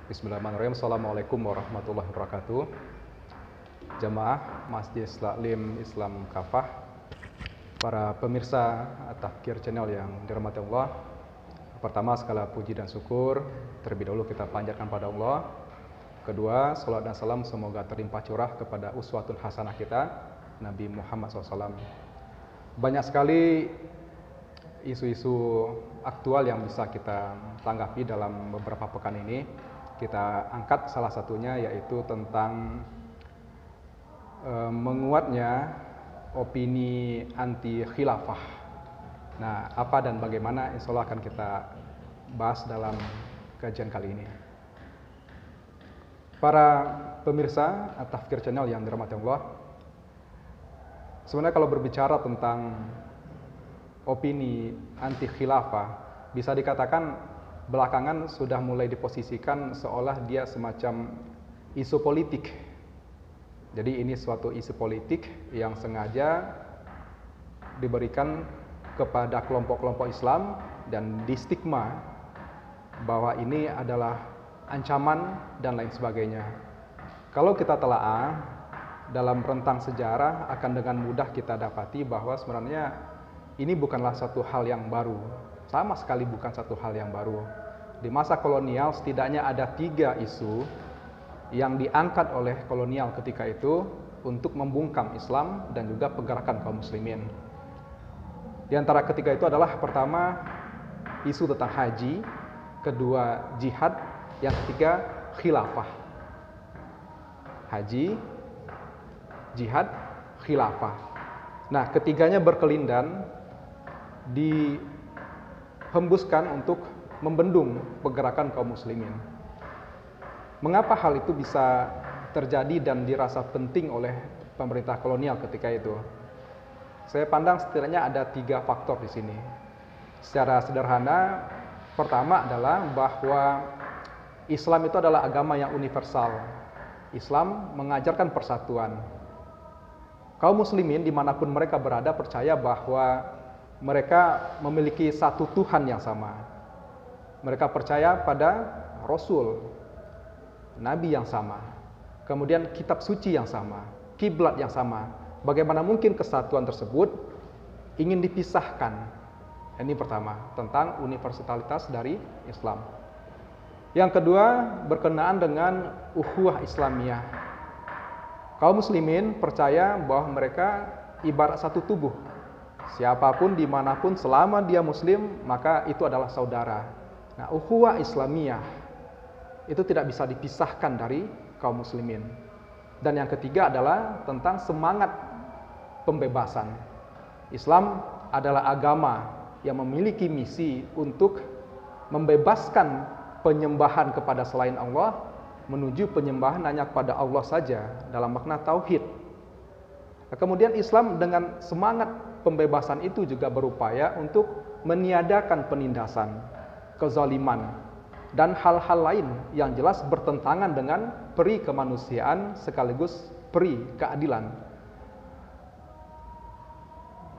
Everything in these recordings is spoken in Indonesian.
Bismillahirrahmanirrahim. Assalamualaikum warahmatullahi wabarakatuh. Jamaah Masjid Taklim Islam Kafah, para pemirsa Tafkir Channel yang dirahmati Allah. Pertama, segala puji dan syukur terlebih dahulu kita panjatkan pada Allah. Kedua, salawat dan salam semoga terlimpah curah kepada uswatun hasanah kita, Nabi Muhammad SAW. Banyak sekali isu-isu aktual yang bisa kita tanggapi dalam beberapa pekan ini. Kita angkat salah satunya yaitu tentang menguatnya opini anti khilafah. Nah, apa dan bagaimana insya Allah akan kita bahas dalam kajian kali ini. Para pemirsa Tafkir Channel yang dirahmati Allah, sebenarnya kalau berbicara tentang opini anti khilafah, bisa dikatakan belakangan sudah mulai diposisikan seolah dia semacam isu politik. Jadi ini suatu isu politik yang sengaja diberikan kepada kelompok-kelompok Islam dan distigma bahwa ini adalah ancaman dan lain sebagainya. Kalau kita telaah dalam rentang sejarah, akan dengan mudah kita dapati bahwa sebenarnya ini bukanlah satu hal yang baru. Sama sekali bukan satu hal yang baru. Di masa kolonial setidaknya ada 3 isu yang diangkat oleh kolonial ketika itu untuk membungkam Islam dan juga pergerakan kaum muslimin. Di antara ketiga itu adalah pertama isu tentang haji, kedua jihad, yang ketiga khilafah. Haji, jihad, khilafah. Nah, ketiganya berkelindan dihembuskan untuk membendung pergerakan kaum muslimin. Mengapa hal itu bisa terjadi dan dirasa penting oleh pemerintah kolonial ketika itu? Saya pandang setidaknya ada 3 faktor di sini. Secara sederhana, pertama adalah bahwa Islam itu adalah agama yang universal. Islam mengajarkan persatuan. Kaum muslimin dimanapun mereka berada percaya bahwa mereka memiliki satu Tuhan yang sama. Mereka percaya pada Rasul, Nabi yang sama, kemudian kitab suci yang sama, kiblat yang sama. Bagaimana mungkin kesatuan tersebut ingin dipisahkan? Ini pertama, tentang universalitas dari Islam. Yang kedua, berkenaan dengan ukhuwah Islamiyah. Kaum muslimin percaya bahwa mereka ibarat satu tubuh. Siapapun, dimanapun, selama dia muslim, maka itu adalah saudara. Nah, ukhuwah Islamiyah itu tidak bisa dipisahkan dari kaum muslimin. Dan yang ketiga adalah tentang semangat pembebasan. Islam adalah agama yang memiliki misi untuk membebaskan penyembahan kepada selain Allah menuju penyembahan hanya kepada Allah saja dalam makna tauhid. Kemudian Islam dengan semangat pembebasan itu juga berupaya untuk meniadakan penindasan, kezaliman, dan hal-hal lain yang jelas bertentangan dengan peri kemanusiaan sekaligus peri keadilan.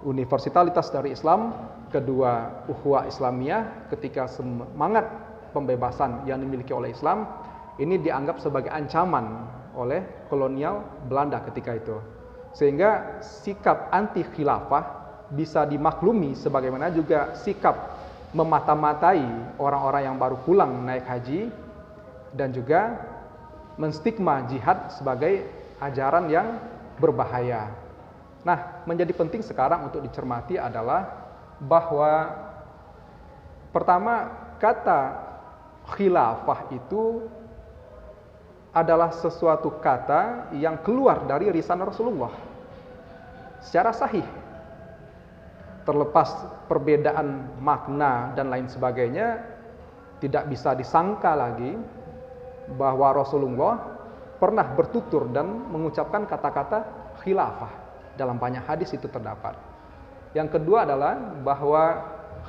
Universalitas dari Islam, kedua ukhuwah Islamiyah, ketika semangat pembebasan yang dimiliki oleh Islam ini dianggap sebagai ancaman oleh kolonial Belanda ketika itu. Sehingga sikap anti khilafah bisa dimaklumi sebagaimana juga sikap memata-matai orang-orang yang baru pulang naik haji dan juga menstigma jihad sebagai ajaran yang berbahaya. Nah, menjadi penting sekarang untuk dicermati adalah bahwa pertama, kata khilafah itu adalah sesuatu kata yang keluar dari lisan Rasulullah secara sahih. Terlepas perbedaan makna dan lain sebagainya, tidak bisa disangka lagi bahwa Rasulullah pernah bertutur dan mengucapkan kata-kata khilafah. Dalam banyak hadis itu terdapat. Yang kedua adalah bahwa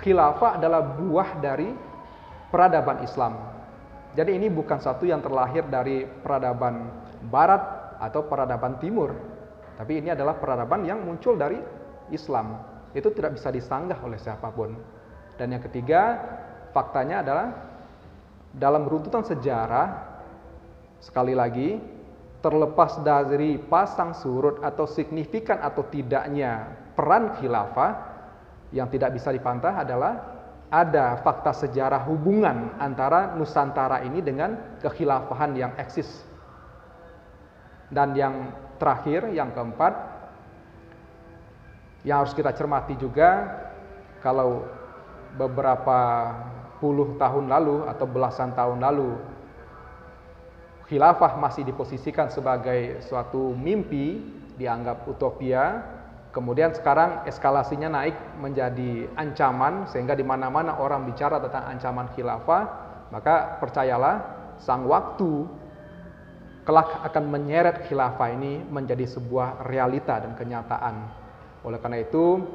khilafah adalah buah dari peradaban Islam. Jadi ini bukan satu yang terlahir dari peradaban Barat atau peradaban Timur, tapi ini adalah peradaban yang muncul dari Islam. Itu tidak bisa disanggah oleh siapapun. Dan yang ketiga, faktanya adalah dalam runtutan sejarah, sekali lagi, terlepas dari pasang surut atau signifikan atau tidaknya peran khilafah, yang tidak bisa dipantah adalah ada fakta sejarah hubungan antara Nusantara ini dengan kekhilafahan yang eksis. Dan yang terakhir, yang keempat, yang harus kita cermati juga, kalau beberapa puluh tahun lalu atau belasan tahun lalu khilafah masih diposisikan sebagai suatu mimpi, dianggap utopia, kemudian sekarang eskalasinya naik menjadi ancaman, sehingga di mana-mana orang bicara tentang ancaman khilafah, maka percayalah, sang waktu kelak akan menyeret khilafah ini menjadi sebuah realita dan kenyataan. Oleh karena itu,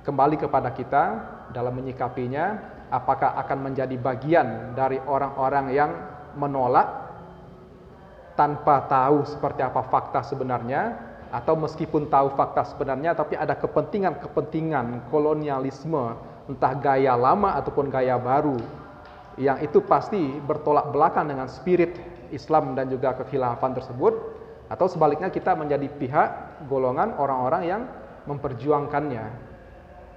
kembali kepada kita dalam menyikapinya, apakah akan menjadi bagian dari orang-orang yang menolak tanpa tahu seperti apa fakta sebenarnya, atau meskipun tahu fakta sebenarnya tapi ada kepentingan kolonialisme, entah gaya lama ataupun gaya baru, yang itu pasti bertolak belakang dengan spirit Islam dan juga kekhilafan tersebut, atau sebaliknya kita menjadi pihak golongan orang-orang yang memperjuangkannya.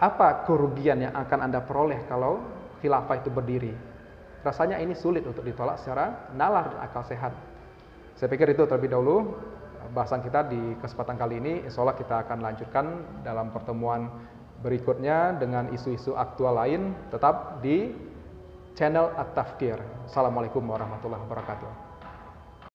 Apa kerugian yang akan Anda peroleh kalau khilafah itu berdiri? Rasanya ini sulit untuk ditolak secara nalar dan akal sehat. Saya pikir itu terlebih dahulu bahasan kita di kesempatan kali ini. Insya Allah kita akan lanjutkan dalam pertemuan berikutnya dengan isu-isu aktual lain, tetap di channel At-Tafkir. Assalamualaikum warahmatullahi wabarakatuh.